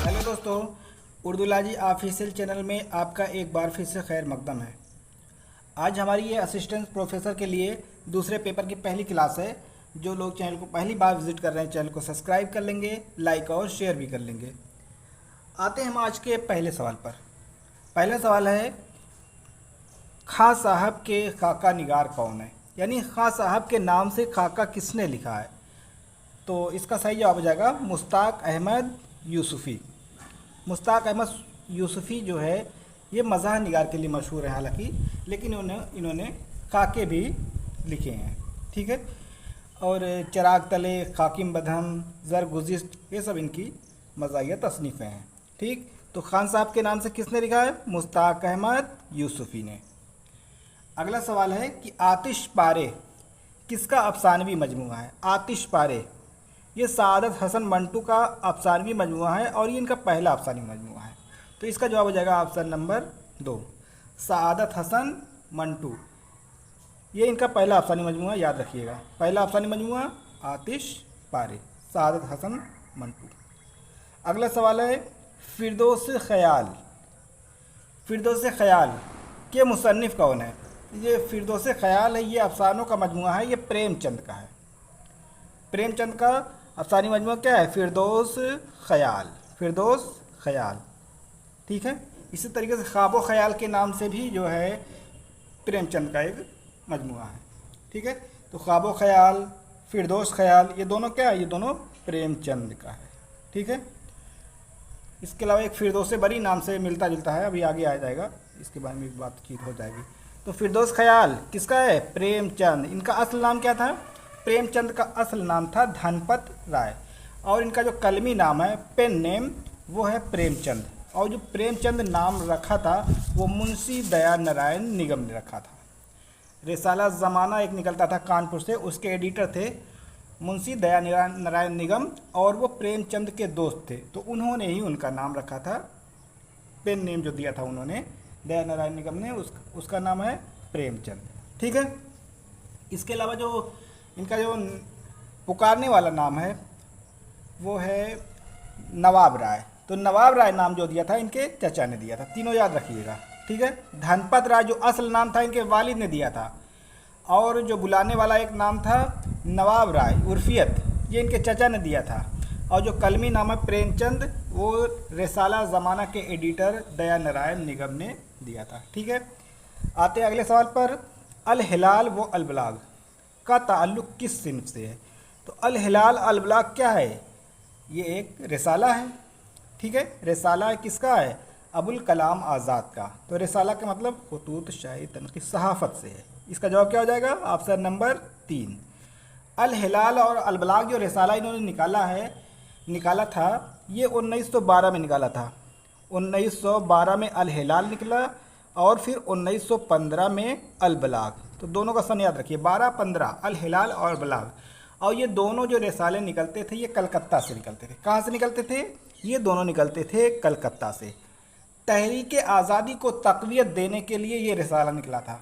Hello दोस्तों, Urdu लाजी official channel में आपका एक बार फिर से खैर मकदम है। आज हमारी ये असिस्टेंट प्रोफेसर के लिए दूसरे पेपर की पहली क्लास है। जो लोग चैनल को पहली बार विजिट कर रहे हैं चैनल को सब्सक्राइब कर लेंगे, लाइक और शेयर भी कर लेंगे। आते हैं हम आज के पहले सवाल पर। पहला सवाल है, खां साहब के खाका निगार कौन है? यानी खां साहब के नाम से खाका किसने लिखा है? तो इसका सही जवाब हो जाएगा मुश्ताक अहमद यूसुफ़ी। मुश्ताक अहमद यूसुफ़ी जो है ये मज़ाह निगार के लिए मशहूर है हालांकि, लेकिन इन्होंने खाके भी लिखे हैं। ठीक है। और चिराग तले, खाकिम बदहम, ज़र गुज़िश्त, ये सब इनकी मज़ाहिया तसनीफ़ें हैं। ठीक। तो खान साहब के नाम से किसने लिखा है? मुश्ताक अहमद यूसुफ़ी ने। अगला सवाल है कि आतिश पारे किसका अफसानवी मजमूआ है? आतिश पारे ये सादत हसन मंटू का अफसानवी मजमूआ है और ये इनका पहला अफसानी मजमूआ है। तो इसका जवाब हो जाएगा ऑप्शन नंबर 2, सादत हसन मंटू। ये इनका पहला अफसानी मजमूआ, याद रखिएगा। पहला अफसानी मजमूआ आतिश पारे, सादत हसन मंटू। अगला सवाल है, फिरदौस ख़याल। फिरदौस ख़याल के मुसन्निफ़ कौन है? ये फिरदौस ख़याल है, ये अफसानों का मजमूआ है, ये प्रेमचंद का है। प्रेमचंद का अफसानी मजमूआ क्या है? फिरदौस ख़याल। फिरदौस ख़याल। ठीक है। इसी तरीके से ख्वाब ख़याल के नाम से भी जो है प्रेमचंद का एक मजमूआ है। ठीक है। तो ख्वाब ख़याल, फिरदौस ख़याल, ये दोनों क्या है? ये दोनों प्रेमचंद का है। ठीक है। इसके अलावा एक फिरदौस बरी नाम से मिलता जुलता है, अभी आगे आ जाएगा, इसके बारे में बातचीत हो जाएगी। तो फिरदौस ख़याल किसका है? प्रेमचंद। इनका असल नाम क्या था? प्रेमचंद का असल नाम था धनपत राय, और इनका जो कलमी नाम है, पेन नेम, वो है प्रेमचंद। और जो प्रेमचंद नाम रखा था वो मुंशी दया नारायण निगम ने रखा था। रिसाला ज़माना एक निकलता था कानपुर से, उसके एडिटर थे मुंशी दया नारायण निगम, और वो प्रेमचंद के दोस्त थे, तो उन्होंने ही उनका नाम रखा था। पेन नेम जो दिया था उन्होंने, दया नारायण निगम ने, उसका नाम है प्रेमचंद। ठीक है। इसके अलावा जो इनका जो पुकारने वाला नाम है वो है नवाब राय। तो नवाब राय नाम जो दिया था इनके चचा ने दिया था। तीनों याद रखिएगा। ठीक है। धनपत राय जो असल नाम था इनके वालिद ने दिया था, और जो बुलाने वाला एक नाम था नवाब राय उर्फियत, ये इनके चचा ने दिया था। और जो कलमी नाम है प्रेमचंद, वो रिसाला ज़माना के एडिटर दया नारायण निगम ने दिया था। ठीक है। आते अगले सवाल पर, अल हिलाल व अल बलाग का ताल्लुक़ किस सिन्फ से है? तो अल हिलाल अल बलाग क्या है? ये एक रिसाला है। ठीक है। रिसाला किसका है? अबुल कलाम आज़ाद का। तो रिसाला का मतलब खतूत शाही तनक़ीद सहाफ़त से है। इसका जवाब क्या हो जाएगा? Option number 3। अल हिलाल और अल बलाग जो रिसाला इन्होंने निकाला था, ये 1912 में निकाला था। 1912 में अल हिलाल निकला और फिर 1915 में अल बलाग। तो दोनों का सन याद रखिए, 12-15 अल हिलाल और बलाग। और ये दोनों जो रिसाले निकलते थे ये कलकत्ता से निकलते थे। कहाँ से निकलते थे? ये दोनों निकलते थे कलकत्ता से। तहरीक आज़ादी को तक़वियत देने के लिए ये रिसाला निकला था।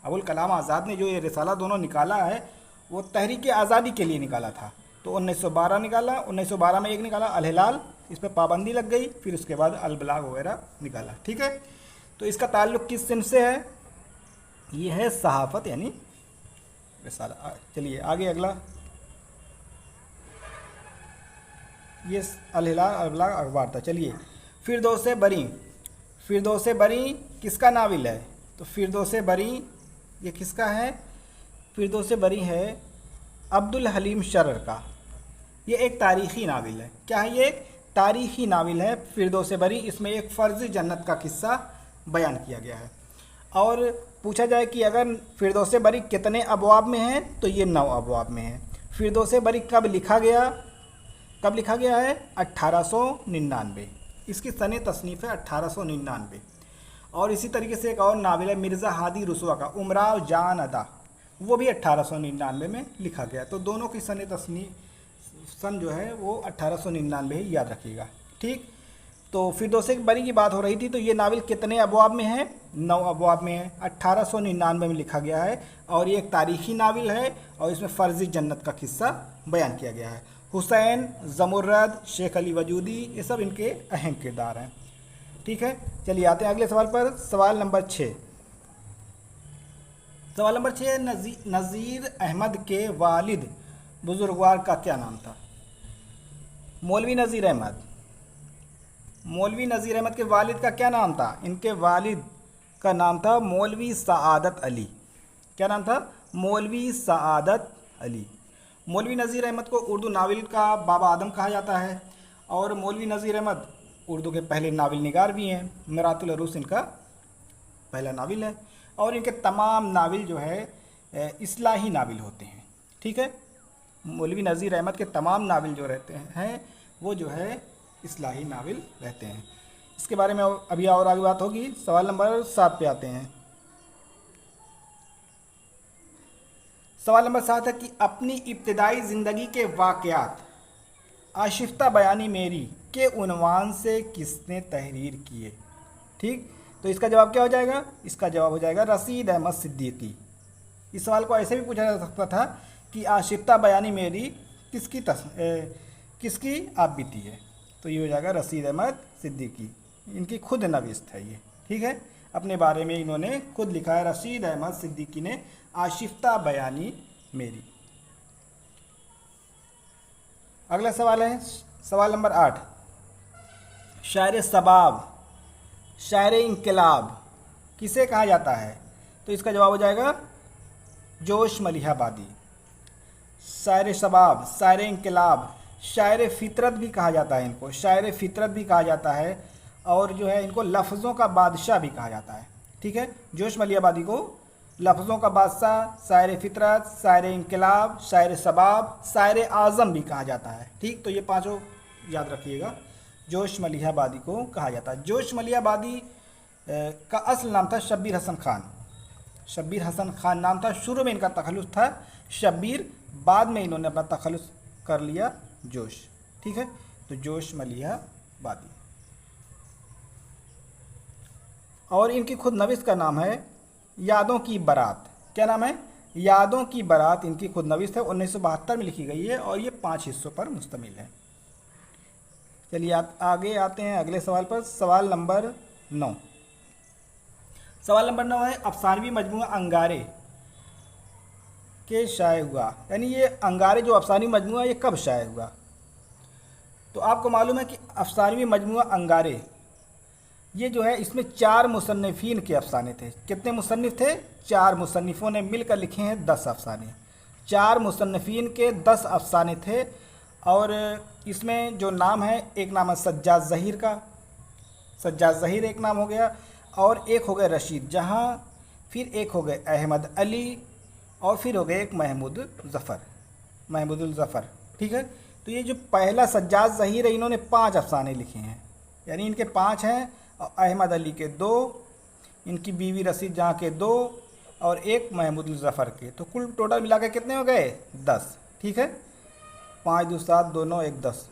अबुल कलाम आज़ाद ने जो ये रिसाला दोनों निकाला है वो तहरीक आज़ादी के लिए निकाला था। तो 1912 निकाला, 1912 में एक निकाला अल हिलाल, इस पर पाबंदी लग गई, फिर उसके बाद अल बलाग वगैरह निकाला। ठीक है। तो इसका ताल्लुक़ किस सिन्फ से है? ये है सहाफ़त यानी रिसाला। चलिए आगे अगला, ये अल हिलाल अल बलाग अखबार था। चलिए, फिरदौस बरी। फिरदौस बरी किसका नाविल है? तो फिरदौस बरी ये किसका है? फिरदौस बरी है अब्दुल हलीम शरर का। ये एक तारीख़ी नाविल है। क्या है? ये एक तारीख़ी नाविल है फिरदौस बरी। इसमें एक फ़र्ज़ जन्नत का किस्सा बयान किया गया है। और पूछा जाए कि अगर फिरदौस बरी कितने अबवाब में है, तो ये 9 अबवाब में है। फिरदौस बरी कब लिखा गया है? 1899। इसकी सने तसनीफ़ है 1899। और इसी तरीके से एक और नावल है मिर्ज़ा हादी रुसवा का, उमराव जान अदा, वो भी 1899 में लिखा गया। तो दोनों की सन जो है वो 1899 ही याद रखिएगा। ठीक। तो फिरदौस बरी की बात हो रही थी, तो ये नावल कितने अबवाब में है? 9 अबवाब में है। 1899 में लिखा गया है और ये एक तारीख़ी नावल है और इसमें फ़र्ज़ी जन्नत का किस्सा बयान किया गया है। हुसैन, ज़मुर्रद, शेख अली वजूदी, ये सब इनके अहम किरदार हैं। ठीक है, चलिए आते हैं अगले सवाल पर। सवाल नंबर 6। सवाल नंबर 6, नज़ीर अहमद के वालिद बुजुर्गवार का क्या नाम था? मौलवी नज़ीर अहमद। मौलवी नज़ीर अहमद के वालिद का क्या नाम था? इनके वालिद का नाम था मौलवी सआदत अली। क्या नाम था? मौलवी सआदत अली। मौलवी नज़ीर अहमद को उर्दू नावल का बाबा आदम कहा जाता है और मौलवी नज़ीर अहमद उर्दू के पहले नावल निगार भी हैं। मिरातुल अरूस इनका पहला नावल है और इनके तमाम नावल जो है इस्लाही नावल होते हैं। ठीक है, मौलवी नज़ीर अहमद के तमाम नावल जो रहते हैं वो जो है इस्लाही नावल रहते हैं। इसके बारे में अभी और आगे बात होगी। सवाल नंबर 7 पे आते हैं। सवाल नंबर 7 है कि अपनी इब्तिदाई ज़िंदगी के वाक़यात आशिफ्ता बयानी मेरी के उन्वान से किसने तहरीर किए? ठीक, तो इसका जवाब क्या हो जाएगा? इसका जवाब हो जाएगा रशीद अहमद सिद्दीकी। इस सवाल को ऐसे भी पूछा जा सकता था कि आशिफ्ता बयानी मेरी किसकी आप बीती है, तो ये हो जाएगा रशीद अहमद सिद्दीकी। इनकी खुद नविस्त है ये। ठीक है, अपने बारे में इन्होंने खुद लिखा है, रशीद अहमद सिद्दीकी ने आशिफ्ता बयानी मेरी। अगला सवाल है सवाल नंबर 8। शायर सबाब, शायर इनकलाब किसे कहा जाता है? तो इसका जवाब हो जाएगा जोश मलिहाबादी। शायर सबाब, शायर इनकलाब, शायर फितरत भी कहा जाता है इनको, शायर फितरत भी कहा जाता है और जो है इनको लफ्ज़ों का बादशाह भी कहा जाता है। ठीक है, जोश मलिहाबादी को लफ्ज़ों का बादशाह, शायर फितरत, शायर इनकलाब, शायर सबाब, शायर आज़म भी कहा जाता है। ठीक, तो ये पांचों याद रखिएगा, जोश मलिहाबादी को कहा जाता है। जोश मलिहाबादी का असल नाम था शब्बीर हसन खान। शब्बीर हसन खान नाम था, शुरू में इनका तखल्लुस था शब्बीर, बाद में इन्होंने अपना तखल्लुस कर लिया जोश। ठीक है, तो जोश मलिहाबादी। और इनकी खुद नविश्त का नाम है यादों की बारात। क्या नाम है? यादों की बारात इनकी खुद नविश्त है, 1972 में लिखी गई है और ये 5 हिस्सों पर मुश्तमिल है। चलिए आगे आते हैं अगले सवाल पर। सवाल नंबर 9। सवाल नंबर 9 है अफसानवी मजमूआ अंगारे के शाये हुआ, यानी ये अंगारे जो अफसानी मजमूआ ये कब शाये हुआ? तो आपको मालूम है कि अफसानवी मजमूआ अंगारे ये जो है इसमें 4 मुसन्निफीन के अफसाने थे। कितने मुसन्निफ थे? 4 मुसन्निफों ने मिलकर लिखे हैं 10 अफसाने। 4 मुसन्निफीन के 10 अफसाने थे और इसमें जो नाम है, एक नाम है सज्जाद ज़हीर का, सज्जाद ज़हीर एक नाम हो गया, और एक हो गए रशीद जहाँ, फिर एक हो गए अहमद अली और फिर हो गए एक महमूदुल ज़फ़र। ठीक है, तो ये जो पहला सज्जाद ज़हीर है इन्होंने 5 अफसाने लिखे हैं, यानी इनके 5 हैं और अहमद अली के 2, इनकी बीवी रशीद जहाँ के 2 और एक महमूदुल ज़फ़र के, तो कुल टोटल मिला के कितने हो गए? 10। ठीक है, 5 2 7 2 9 1 10।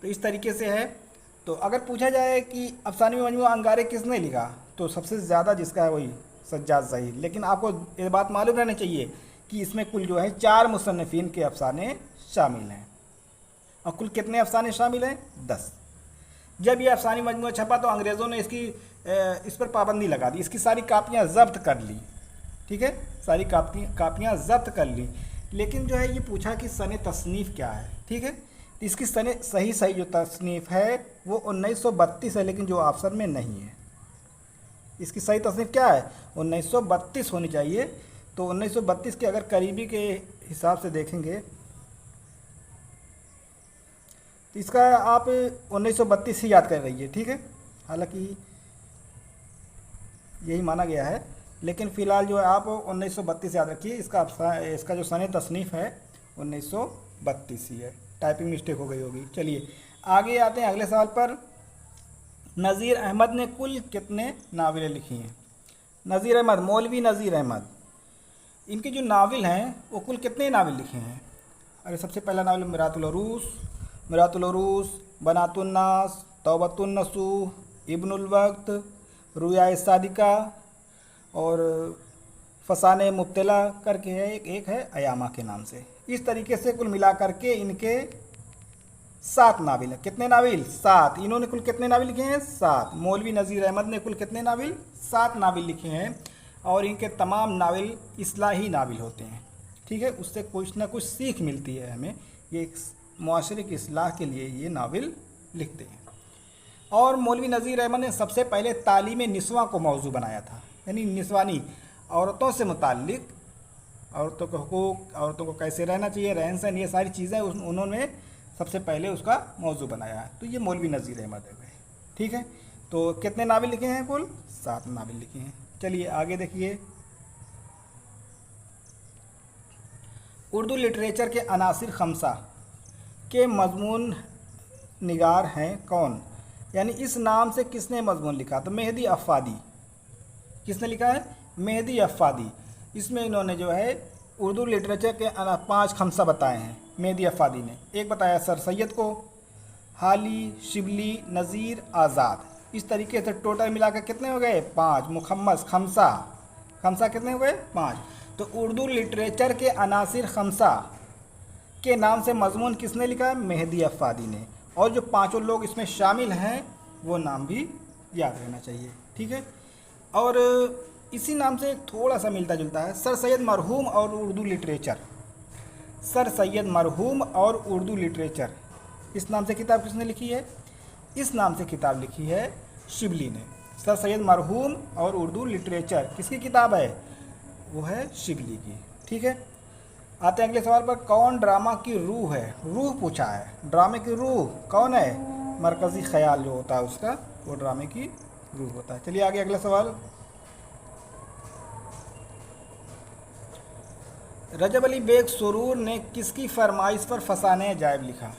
तो इस तरीके से है। तो अगर पूछा जाए कि अफसानवी मजमूआ अंगारे किसने लिखा, तो सबसे ज़्यादा जिसका है वही सज्जाद ज़हीर। लेकिन आपको ये बात मालूम रहनी चाहिए कि इसमें कुल जो है 4 मुसन्निफीन के अफसाने शामिल हैं और कुल कितने अफसाने शामिल हैं? 10। जब ये अफसानी मजमूआ छपा तो अंग्रेज़ों ने इस पर पाबंदी लगा दी, इसकी सारी कापियाँ ज़ब्त कर ली। ठीक है, सारी कापियाँ ज़ब्त कर ली। लेकिन जो है ये पूछा कि सने तसनीफ़ क्या है। ठीक है, तो इसकी सही जो तसनीफ़ है वो 1932 है, लेकिन जो ऑप्शन में नहीं है। इसकी सही तसनीफ़ क्या है? 1932 होनी चाहिए। तो 1932 के अगर करीबी के हिसाब से देखेंगे तो इसका आप 1932 ही याद कर रही है। ठीक है, हालांकि यही माना गया है, लेकिन फ़िलहाल जो है आप 1932 याद रखिए। इसका जो सने तसनीफ़ है 1932 ही है, टाइपिंग मिस्टेक हो गई होगी। चलिए आगे आते हैं अगले सवाल पर। नज़ीर अहमद ने कुल कितने नावलें लिखी हैं? नज़ीर अहमद, मौलवी नज़ीर अहमद, इनके जो नावल हैं वो कुल कितने नावल लिखे हैं? अरे सबसे पहला नावल मिरातुल उरूस, बनातुन्नास, तौबतुन नसूह, इब्नुल वक्त, रुया सादिका और फसाने मुब्तला करके है, एक है अयामा के नाम से। इस तरीके से कुल मिला करके इनके 7 नाविल है। कितने नाविल? 7। इन्होंने कुल कितने नाविल लिखे हैं? 7। मौलवी नज़ीर अहमद ने कुल कितने नाविल? 7 नाविल लिखे हैं। और इनके तमाम नाविल इस्लाही नाविल होते हैं। ठीक है, उससे कुछ ना कुछ सीख मिलती है हमें। ये एक मुआशरे की इस्लाह के लिए ये नाविल लिखते हैं। और मौलवी नज़ीर अहमद ने सबसे पहले तालीम निस्वां को मौजू बनाया था, यानी निस्वानी औरतों से मुताल्लिक, औरतों के हुकूक, औरतों को कैसे रहना चाहिए, रहन सहन, ये सारी चीज़ें उन्होंने सबसे पहले उसका मौजू बनाया है। तो ये मौलवी नज़ीर अहमद है। ठीक है, तो कितने नाविल लिखे हैं? कुल 7 नाविल लिखे हैं। चलिए आगे देखिए। उर्दू लिटरेचर के अनासिर खमसा के मजमून निगार हैं कौन? यानी इस नाम से किसने मजमून लिखा? तो मेहदी अफ़ादी। किसने लिखा है? मेहदी अफ़ादी। इसमें इन्होंने जो है उर्दू लिटरेचर के 5 खमसा बताए हैं मेहदी अफ़ादी ने। एक बताया सर सैयद को, हाली, शिबली, नज़ीर, आज़ाद। इस तरीके से टोटल मिलाकर कितने हो गए? 5। मुखम्मस खमसा, खमसा कितने हो गए? 5। तो उर्दू लिटरेचर के अनासिर खमसा के नाम से मजमून किसने लिखा है? मेहदी अफ़ादी ने। और जो 5 लोग इसमें शामिल हैं वो नाम भी याद रहना चाहिए। ठीक है, और इसी नाम से एक थोड़ा सा मिलता जुलता है, सर सैयद मरहूम और उर्दू लिटरेचर। सर सैयद मरहूम और उर्दू लिटरेचर, इस नाम से किताब किसने लिखी है? इस नाम से किताब लिखी है शिबली ने। सर सैयद मरहूम और उर्दू लिटरेचर किसकी किताब है? वो है शिबली की। ठीक है, आते हैं अगले सवाल पर। कौन ड्रामा की रूह है? रूह पूछा है। ड्रामे की रूह कौन है? मरकज़ी ख्याल जो होता है उसका, वो ड्रामे की रूह होता है। चलिए आगे अगला सवाल। रजब अली बेग सुरूर ने किसकी फरमाइश पर फसाने अजायब लिखा?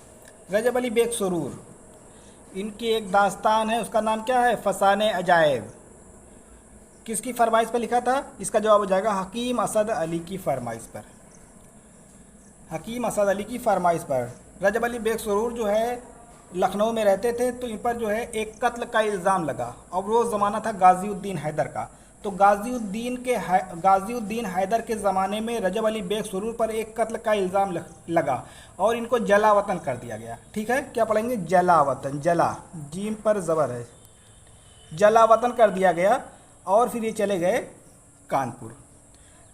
रजब अली बेग सुरूर, इनकी एक दास्तान है, उसका नाम क्या है? फसाने अजायब। किसकी फरमाइश पर लिखा था? इसका जवाब हो जाएगा हकीम असद अली की फरमाइश पर। हकीम असद अली की फरमाइश पर। रजब अली बेग सुरूर जो है लखनऊ में रहते थे, तो इन पर जो है एक कत्ल का इल्ज़ाम लगा। और वो ज़माना था गाज़ीउद्दीन हैदर का। तो गाज़ीउद्दीन हैदर के ज़माने में रजब अली बेग सुरूर पर एक कत्ल का इल्ज़ाम लगा और इनको जलावतन कर दिया गया। ठीक है, क्या पढ़ेंगे? जलावतन, जला जीम पर ज़बर है, जलावतन कर दिया गया। और फिर ये चले गए कानपुर।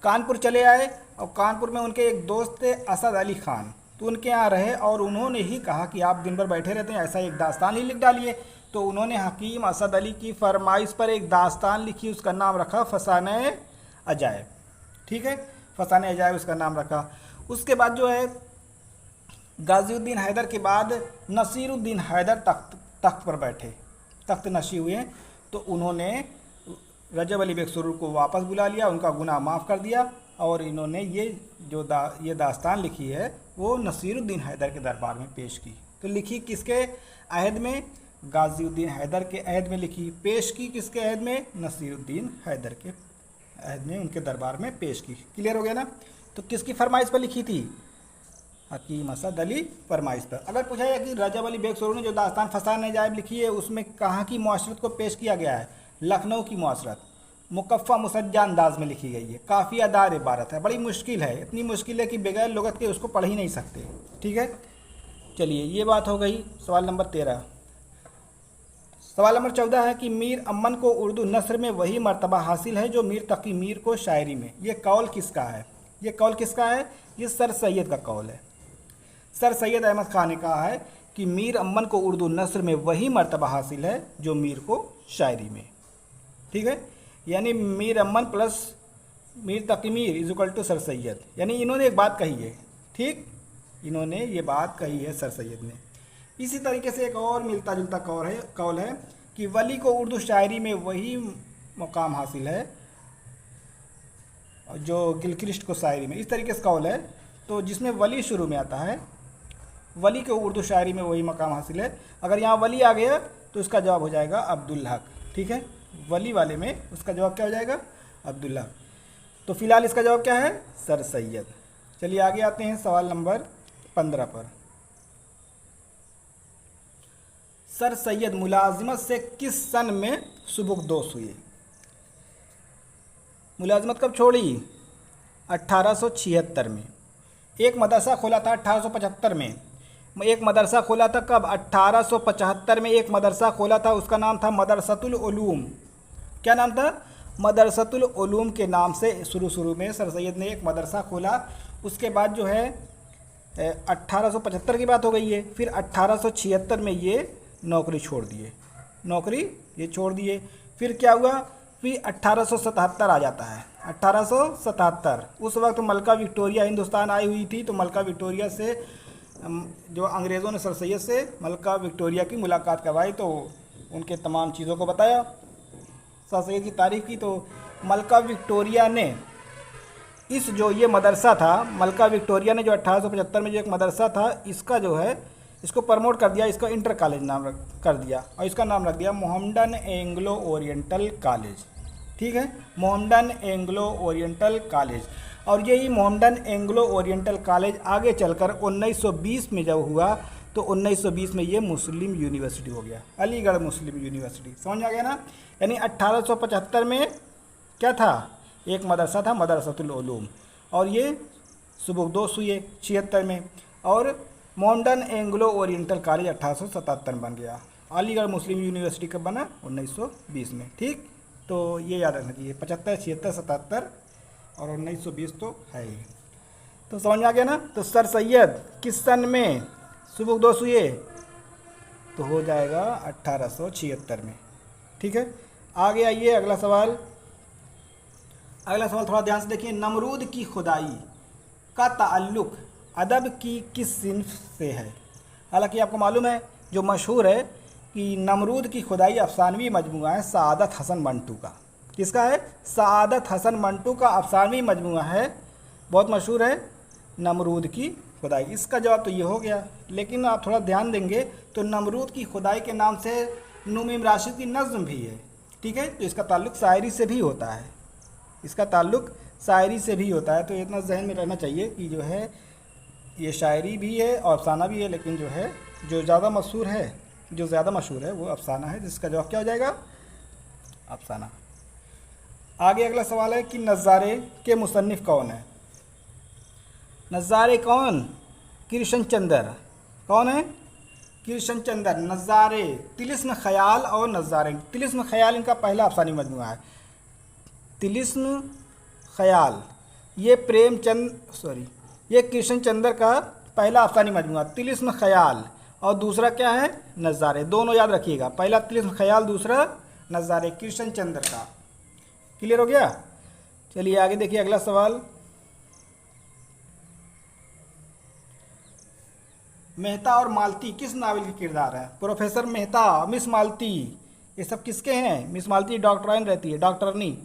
कानपुर चले आए और कानपुर में उनके एक दोस्त थे असद अली ख़ान, तो उनके यहाँ रहे और उन्होंने ही कहा कि आप दिन भर बैठे रहते हैं, ऐसा एक दास्तान ही लिख डालिए। तो उन्होंने हकीम असद अली की फरमाइश पर एक दास्तान लिखी, उसका नाम रखा फसाने अजायब। ठीक है, फसाने अजायब उसका नाम रखा। उसके बाद जो है गाज़ीउद्दीन हैदर के बाद नसीरुद्दीन हैदर तख्त पर बैठे, तख्त नशी हुए। तो उन्होंने रजब अली बेग सुरूर को वापस बुला लिया, उनका गुनाह माफ़ कर दिया और इन्होंने ये दास्तान लिखी है वो नसीरुद्दीन हैदर के दरबार में पेश की। तो लिखी किसके अहद में? गाज़ीउद्दीन हैदर के अहद में लिखी। पेश की किसके अहद में? नसीरुद्दीन हैदर के अहद में, उनके दरबार में पेश की। क्लियर हो गया ना? तो किसकी फरमाइश पर लिखी थी? हकीम असद अली फरमाइश पर। अगर पूछा जाए कि रजब अली बेग सुरूर ने जो दास्तान फसाने अजायब लिखी है उसमें कहाँ की मुआशरत को पेश किया गया है? लखनऊ की मुआशरत मुकफ़ा मुसज्जा अंदाज में लिखी गई है। काफ़ी अदार इबारत है, बड़ी मुश्किल है, इतनी मुश्किल है कि बगैर लुगत के उसको पढ़ ही नहीं सकते। ठीक है, चलिए ये बात हो गई। सवाल नंबर 13। सवाल नंबर 14 है कि मीर अम्मन को उर्दू नस्र में वही मर्तबा हासिल है जो मीर तकी मीर को शायरी में। ये कौल किसका है? ये कौल किसका है? ये सर सैयद का कौल है। सर सैयद अहमद खान ने कहा है कि मीर अम्मन को उर्दू नस्र में वही मर्तबा हासिल है जो मीर को शायरी में। ठीक है, यानी Mir Amman plus Mir Taqi Mir is equal to sir Syed. यानी इन्होंने एक बात कही है। ठीक, इन्होंने ये बात कही है सर सैयद ने। इसी तरीके से एक और मिलता जुलता कौल है कि वली को उर्दू शायरी में वही मुकाम हासिल है जो गिलक्रिस्ट को शायरी में। इस तरीके से कौल है, तो जिसमें वली शुरू में आता है, वली को उर्दू शायरी में वही मकाम हासिल है। अगर यहाँ वली आ गया तो इसका जवाब हो जाएगा अब्दुल हक। ठीक है, वली वाले में उसका जवाब क्या हो जाएगा? अब्दुल हक। तो फिलहाल इसका जवाब क्या है? सर सैयद। चलिए आगे आते हैं सवाल नंबर 15 पर। सर सैयद मुलाजिमत से किस सन में सुबुकदोश हुए? मुलाजिमत कब छोड़ी? 1876 में। एक मदरसा खोला था 1875 में। एक मदरसा खोला था कब? 1875 में एक मदरसा खोला था, उसका नाम था मदरसतुल उलूम। क्या नाम था? मदरसतुल उलूम के नाम से शुरू में सर सैयद ने एक मदरसा खोला। उसके बाद जो है 1875 की बात हो गई है, फिर 1876 में ये नौकरी छोड़ दिए, नौकरी ये छोड़ दिए। फिर क्या हुआ? फिर 1877 आ जाता है, 1877। उस वक्त मलका विक्टोरिया हिंदुस्तान आई हुई थी, तो मलका विक्टोरिया से जो अंग्रेज़ों ने सर सैयद से मलका विक्टोरिया की मुलाकात करवाई, तो उनके तमाम चीज़ों को बताया, सर सैयद की तारीफ़ की। तो मलका विक्टोरिया ने इस जो ये मदरसा था, मलका विक्टोरिया ने जो 1875 में जो एक मदरसा था, इसका जो है इसको प्रमोट कर दिया, इसका इंटर कॉलेज नाम कर दिया और इसका नाम रख दिया मोहम्मडन एंग्लो ओरिएंटल कॉलेज। ठीक है, मोहम्मडन एंग्लो ओरिएंटल कॉलेज। और यही मोहम्मडन एंग्लो ओरिएंटल कॉलेज आगे चलकर 1920 में जब हुआ, तो 1920 में ये मुस्लिम यूनिवर्सिटी हो गया, अलीगढ़ मुस्लिम यूनिवर्सिटी। समझ आ गया ना? यानी 1875 में क्या था? एक मदरसा था मदरसतुल उलूम, और ये सुबुकदोश हुए 76 में, और मोहम्मडन एंग्लो ओरिएंटल कॉलेज 1877 बन गया। अलीगढ़ मुस्लिम यूनिवर्सिटी कब बना? 1920 में। ठीक, तो ये याद रखना चाहिए, 75, 76, 77 और 1920 तो है ही। तो समझ में आ गया ना? तो सर सैयद किस सन में सुबुकदोश हुए? तो हो जाएगा 1876 में। ठीक है, आगे आइए अगला सवाल। अगला सवाल थोड़ा ध्यान से देखिए। नमरूद की खुदाई का ताल्लुक़ अदब की किस सिन्फ से है? हालांकि आपको मालूम है, जो मशहूर है कि नमरूद की खुदाई अफसानवी मजमुआ है सआदत हसन मंटू का। किसका है? सआदत हसन मंटू का अफसानवी मजमुआ है, बहुत मशहूर है नमरूद की खुदाई। इसका जवाब तो ये हो गया, लेकिन आप थोड़ा ध्यान देंगे तो नमरूद की खुदाई के नाम से नुमीम राशिद की नज़्म भी है। ठीक है, तो इसका ताल्लुक़ शायरी से भी होता है, इसका ताल्लुक़ शायरी से भी होता है। तो इतना जहन में रहना चाहिए कि जो है ये शायरी भी है और अफसाना भी है, लेकिन जो है जो ज़्यादा मशहूर है वो अफसाना है, जिसका जवाब क्या हो जाएगा? अफसाना। आगे अगला सवाल है कि नज़ारे के मुसन्निफ़ कौन है? नज़ारे कौन? कृष्ण चंद्र। कौन है? कृष्ण चंद्र। नज़ारे, तिलिस्म ख़याल और नज़ारे। तिलिस्म ख़याल इनका पहला अफसानी मजमुआ है। तिलिस्म ख़याल ये ये कृष्ण चंद्र का पहला अफसानी मजमुआ, तिलिस्म ख़याल, और दूसरा क्या है? नज़ारे। दोनों याद रखिएगा, पहला तिलिस्म ख़याल, दूसरा नज़ारे, कृष्ण चंद्र का। क्लियर हो गया? चलिए आगे देखिए अगला सवाल। मेहता और मालती किस नावल के किरदार हैं? प्रोफेसर मेहता, मिस मालती, ये सब किसके हैं? मिस मालती डॉक्टराइन रहती है, डॉक्टरनी,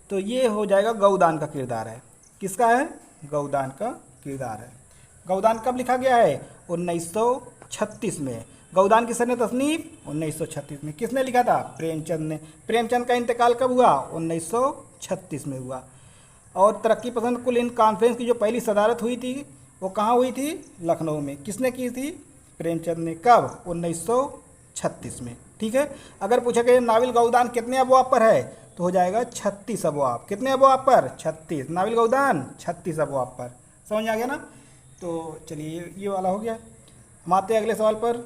तो ये हो जाएगा गौदान का किरदार है। किसका है? गौदान का किरदार है। गौदान कब लिखा गया है? 1936 में। गौदान की सन तसनीफ 1936 में। किसने लिखा था? प्रेमचंद ने। प्रेमचंद का इंतकाल कब हुआ? 1936 में हुआ। और तरक्की पसंद कुल हिंद कॉन्फ्रेंस की जो पहली सदारत हुई थी वो कहाँ हुई थी? लखनऊ में। किसने की थी? प्रेमचंद ने। कब? 1936 में। ठीक है, अगर पूछा कि नावल गौदान कितने अबवाब पर है, तो हो जाएगा 36 अबवाब। कितने अबवाब पर? 36। नावल गौदान 36 अबवाब पर। समझ आ गया ना? तो चलिए ये वाला हो गया। हम आते हैं अगले सवाल पर।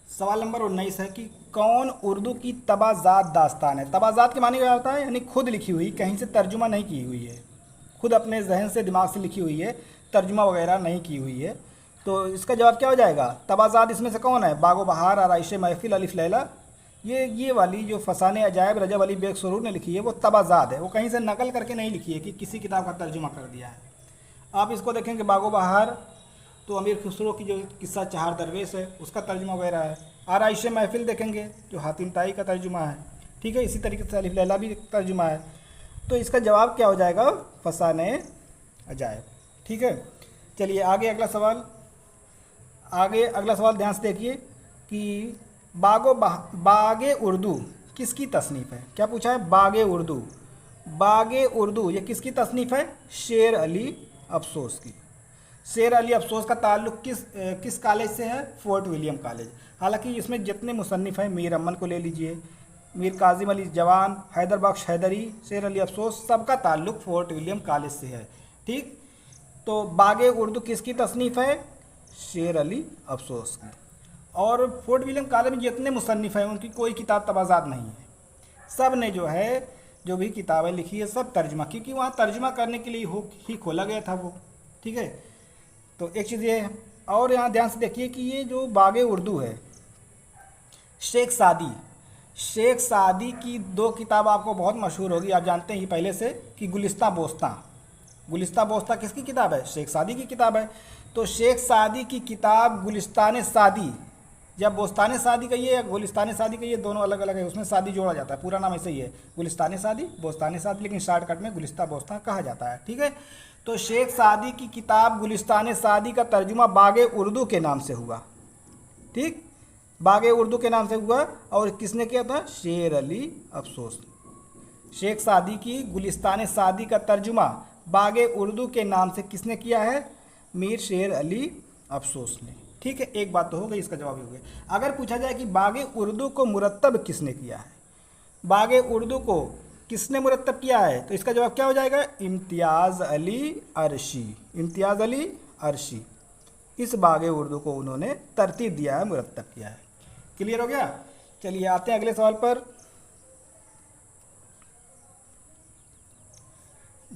सवाल नंबर 19 है कि कौन उर्दू की तबाजात दास्तान है? तबाजात के माने क्या होता है? यानी खुद लिखी हुई, कहीं से तर्जुमा नहीं की हुई है, खुद अपने जहन से दिमाग से लिखी हुई है, तर्जुमा वगैरह नहीं की हुई है। तो इसका जवाब क्या हो जाएगा? तबाजात इसमें से कौन है? बागो बहार, आराइश महफिल, अलिफ लैला, ये वाली जो फसाने अजायब रजब अली बेग सुरूर ने लिखी है वो तबाजात है। वो कहीं से नकल करके नहीं लिखी है कि किसी किताब का तर्जुमा कर दिया है। आप इसको देखेंगे बागो बहार तो अमीर खुसरो की जो किस्सा चहार दरवेश है उसका तर्जुमा वगैरह है। आराइश महफिल देखेंगे जो हातिम ताई का तर्जुमा है। ठीक है, इसी तरीके से अलिफ लैला भी तर्जुमा है। तो इसका जवाब क्या हो जाएगा? फसाने अजायब। ठीक है, चलिए आगे अगला सवाल। आगे अगला सवाल ध्यान से देखिए कि बागे उर्दू किसकी तसनीफ़ है? क्या पूछा है? बागे उर्दू। बागे उर्दू ये किसकी तसनीफ़ है? शेर अली अफसोस की। शेर अली अफसोस का ताल्लुक़ किस कॉलेज से है? Fort William college. हालांकि इसमें जितने मुसन्निफ़ हैं, मीर अमन को ले लीजिए, मीर कासिम अली जवान, हैदर बख्श हैदरी, शेर अली अफसोस, सबका ताल्लुक़ फोर्ट विलियम कॉलेज से है। ठीक, तो बागे उर्दू किसकी तसनीफ़ है? शेर अली अफसोस की। और फोर्ट विलियम कॉलेज में जितने मुसन्निफ़ हैं उनकी कोई किताब तबाजात नहीं है, सब ने जो है जो भी किताबें लिखी है सब तर्जुमा, क्योंकि वहाँ तर्जुमा करने के लिए ही खोला गया था वो। ठीक है, तो एक चीज़ ये है। और यहाँ ध्यान से देखिए कि ये जो बागे उर्दू है, शेख सादी की दो किताब आपको बहुत मशहूर होगी, आप जानते हैं पहले से, कि गुलिस्तां बोस्तां किसकी किताब है? शेख सादी की किताब है। तो शेख सादी की किताब गुलिस्तान सादी, जब बोस्तान सादी कहिए या गुलिस्तान सादी कहिए दोनों अलग अलग है, उसमें सादी जोड़ा जाता है, पूरा नाम ऐसे ही है गुलिस्तान सादी, बोस्तान सादी, लेकिन शॉर्टकट में गुलिस्तां बोस्तां कहा जाता है। ठीक है, तो शेख सादी की किताब गुलिस्तान सादी का तर्जुमा बागे उर्दू के नाम से हुआ। ठीक, बागे उर्दू के नाम से हुआ, और किसने किया था? शेर अली अफसोस। शेख सादी की गुलिस्तान सादी का तर्जुमा बागे उर्दू के नाम से किसने किया है? मीर शेर अली अफसोस ने। ठीक है, एक बात तो हो गई, इसका जवाब ही हो गया। अगर पूछा जाए कि बागे उर्दू को मुरत्तब किसने किया है, बागे उर्दू को किसने मुरत्तब किया है, तो इसका जवाब क्या हो जाएगा? इम्तियाज़ अली अरशी। इम्तियाज़ अली अरशी इस बागे उर्दू को उन्होंने तरतीब दिया है, मुरत्तब किया है। क्लियर हो गया? चलिए आते हैं अगले सवाल पर।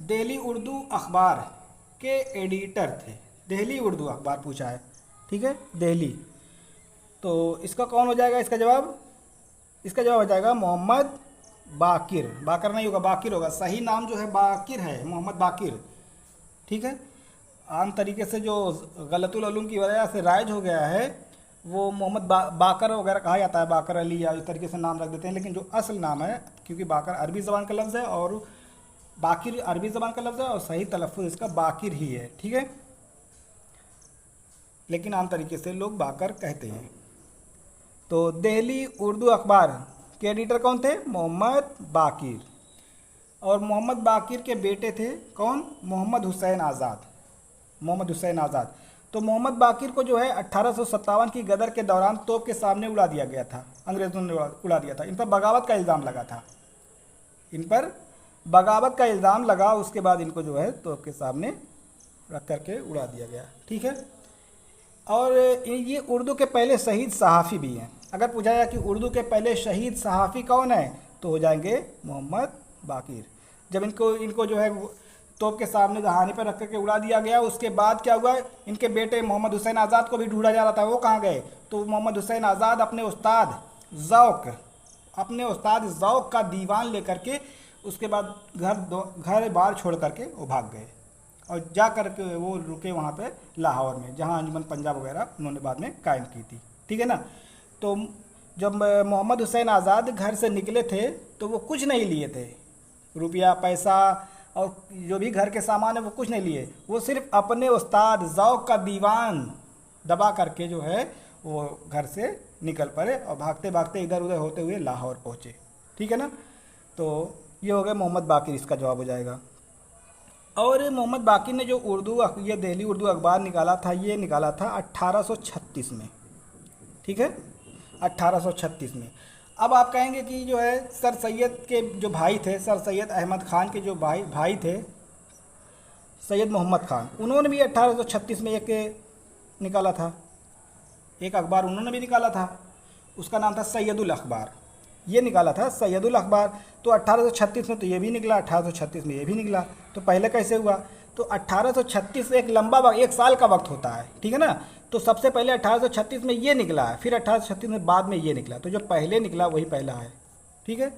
दिल्ली उर्दू अखबार के एडिटर थे, दिल्ली उर्दू अखबार पूछा है। ठीक है, दिल्ली, तो इसका कौन हो जाएगा? इसका जवाब हो जाएगा मोहम्मद बाकिर। बाकर नहीं होगा, बाकिर होगा। सही नाम जो है बाकिर है, मोहम्मद बाकिर। ठीक है, आम तरीके से जो गलतुल उलूम की वजह से राइज हो गया है वो मोहम्मद बाकर वगैरह कहा जाता है, बाकर अली या इस तरीके से नाम रख देते हैं, लेकिन जो असल नाम है, क्योंकि बाकर अरबी ज़बान का लफ्ज़ है और बाकिर अरबी ज़बान का लफ्ज़ है, और सही तलफ़्फ़ुज़ इसका बाकिर ही है। ठीक है, लेकिन आम तरीके से लोग बाकर कहते हैं। तो दिल्ली उर्दू अखबार के एडिटर कौन थे? मोहम्मद बाकिर। और मोहम्मद बाकिर के बेटे थे कौन? मोहम्मद हुसैन आज़ाद। तो मोहम्मद बाकिर को जो है 1857 की गदर के दौरान तोप के सामने उड़ा दिया गया था, अंग्रेज़ों ने उड़ा दिया था। इन पर बगावत का इल्ज़ाम लगा, उसके बाद इनको जो है तोप के सामने रख करके उड़ा दिया गया। ठीक है, और ये उर्दू के पहले शहीद सहाफ़ी भी हैं। अगर पूछा जाए कि उर्दू के पहले शहीद सहाफ़ी कौन है, तो हो जाएंगे मोहम्मद बाकिर। जब इनको जो है तोप के सामने दहाने पर रख करके उड़ा दिया गया, उसके बाद क्या हुआ? इनके बेटे मोहम्मद हुसैन आज़ाद को भी ढूंढा जा रहा था, वो कहाँ गए? तो मोहम्मद हुसैन आज़ाद अपने उस्ताद ज़ौक़ का दीवान लेकर के उसके बाद घर बार छोड़ करके वो भाग गए, और जा करके वो रुके वहाँ पे लाहौर में, जहाँ अंजुमन पंजाब वगैरह उन्होंने बाद में कायम की थी। ठीक है ना, तो जब मोहम्मद हुसैन आज़ाद घर से निकले थे तो वो कुछ नहीं लिए थे, रुपया पैसा और जो भी घर के सामान है वो कुछ नहीं लिए, वो सिर्फ अपने उस्ताद ज़ौक़ का दीवान दबा करके जो है वो घर से निकल पड़े और भागते भागते इधर उधर होते हुए लाहौर पहुँचे। ठीक है ना, तो ये हो गया मोहम्मद बाकिर, इसका जवाब हो जाएगा। और मोहम्मद बाकिर ने जो ये दिल्ली उर्दू अखबार निकाला था, ये निकाला था 1836 में। ठीक है, 1836 में। अब आप कहेंगे कि जो है सर सैयद के जो भाई थे, सर सैयद अहमद ख़ान के जो भाई थे सैयद मोहम्मद ख़ान, उन्होंने भी 1836 में एक निकाला था, एक अखबार उन्होंने भी निकाला था, उसका नाम था सैयदुल अखबार। ये निकाला था सैयदुल अखबार। तो 1836 में तो ये भी निकला, 1836 में ये भी निकला। तो पहले कैसे हुआ? तो 1836 एक लंबा वक्त, एक साल का वक्त होता है। ठीक है ना, तो सबसे पहले 1836 में ये निकला है, फिर 1836 में बाद में ये निकला, तो जो पहले निकला वही पहला है। ठीक है,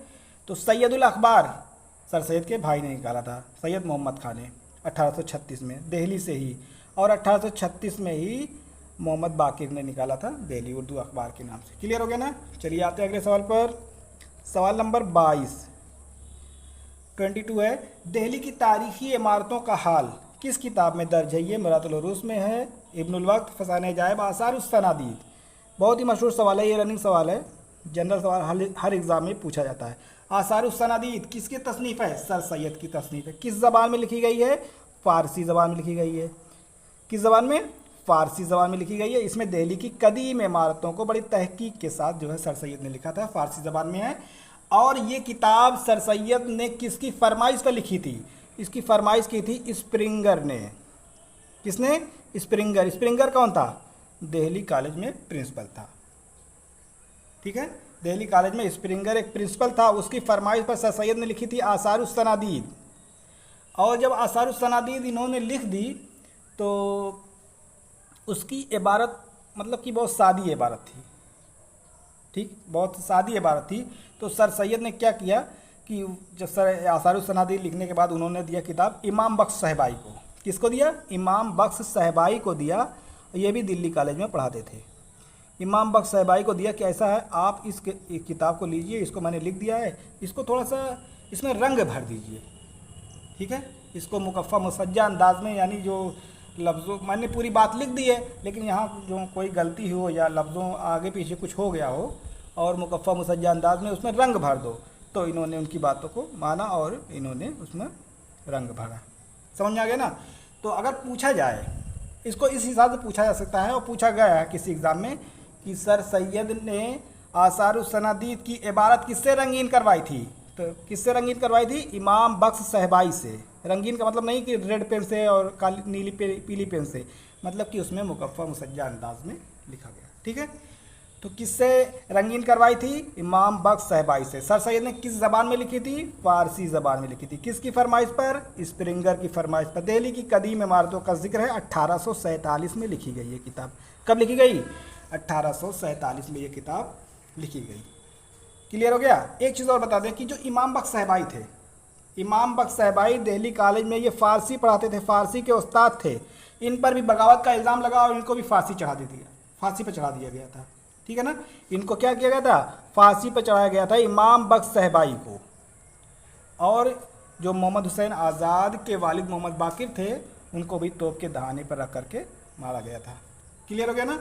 तो सैयदुल अखबार सर सैयद के भाई ने निकाला था, सैयद मोहम्मद ख़ान ने 1836 में दिल्ली से ही, और 1836 में ही मोहम्मद बाकिर ने निकाला था दिल्ली उर्दू अखबार के नाम से। क्लियर हो गया ना? चलिए आते हैं अगले सवाल पर। सवाल नंबर 22 है, दिल्ली की तारीख़ी इमारतों का हाल किस किताब में दर्ज है? ये मरातुल उरूस में है, इब्नुल वक्त, फसाने जायब, आसार उस सनादीद। बहुत ही मशहूर सवाल है, ये रनिंग सवाल है, जनरल सवाल हर एग्ज़ाम में पूछा जाता है। आसार उस सनादीद किसकी तसनीफ़ है? सर सैयद की तसनीफ़ है। किस ज़बान में लिखी गई है? फ़ारसी ज़बान में लिखी गई है। किस ज़बान में? फ़ारसी ज़बान में लिखी गई है। इसमें दिल्ली की कदीम इमारतों को बड़ी तहकीक के साथ जो है सर सैयद ने लिखा था, फ़ारसी ज़बान में है। और ये किताब सर सैयद ने किसकी फरमाइश पर लिखी थी? इसकी फरमाइश की थी स्प्रिंगर ने। किसने? स्प्रिंगर। स्प्रिंगर कौन था? दिल्ली कॉलेज में प्रिंसिपल था। ठीक है, दिल्ली कॉलेज में स्प्रिंगर एक प्रिंसिपल था, उसकी फरमाइश पर सर सैयद ने लिखी थी आसारुस सनादीद। और जब आसारुस सनादीद इन्होंने लिख दी तो उसकी इबारत मतलब कि बहुत सादी इबारत थी। ठीक, बहुत सादी इबारत थी। तो सर सैयद ने क्या किया कि जब सर आसारुस सनादीद लिखने के बाद उन्होंने दिया किताब इमाम बख्श साहबाई को। किसको दिया? इमाम बख्श साहबाई को दिया। ये भी दिल्ली कॉलेज में पढ़ाते थे। इमाम बख्श साहबाई को दिया कि ऐसा है, आप इस किताब को लीजिए, इसको मैंने लिख दिया है, इसको थोड़ा सा इसमें रंग भर दीजिए। ठीक है, इसको मुकफ़ा मुसज्जा अंदाज में, यानी जो लफ्ज़ों, मैंने पूरी बात लिख दी है लेकिन यहाँ जो कोई गलती हो या लफ्ज़ों आगे पीछे कुछ हो गया हो और मुकफ़ा मुसज्जा अंदाज में उसमें रंग भर दो। तो इन्होंने उनकी बातों को माना और इन्होंने उसमें रंग भरा। समझ में आ गया ना? तो अगर पूछा जाए, इसको इस हिसाब से पूछा जा सकता है और पूछा गया है किसी एग्ज़ाम में कि सर सैयद ने आसारुस सनादीद की इबारत किससे रंगीन करवाई थी? तो किससे रंगीन करवाई थी? इमाम बख्श साहबाई से। रंगीन का मतलब नहीं कि रेड पेन से और काली नीली पीली पेन से, मतलब कि उसमें मुकफ़ा मुसज्जा अंदाज में लिखा गया। ठीक है, तो किससे रंगीन करवाई थी? इमाम बख्श साहबाई से। सर सैयद ने किस ज़बान में लिखी थी? फ़ारसी ज़बान में लिखी थी। किसकी फरमाइश पर? स्प्रिंगर की फरमाइश पर। दिल्ली की कदीम इमारतों का जिक्र है, 1847 में लिखी गई ये किताब। कब लिखी गई? 1847 में ये किताब लिखी गई। क्लियर हो गया? एक चीज़ और बता दें कि जो इमाम बख्श साहबाई थे, इमाम बख्श साहबाई दिल्ली कॉलेज में ये फ़ारसी पढ़ाते थे, फ़ारसी के उस्ताद थे। इन पर भी बगावत का इल्ज़ाम लगा और इनको भी फांसी पर चढ़ा दिया गया था। ठीक है ना? इनको क्या किया गया था? फांसी पर चढ़ाया गया था इमाम बख्श साहबाई को। और जो मोहम्मद हुसैन आज़ाद के वालिद मोहम्मद बाकिर थे, उनको भी तोप के दहाने पर रख करके मारा गया था। क्लियर हो गया ना?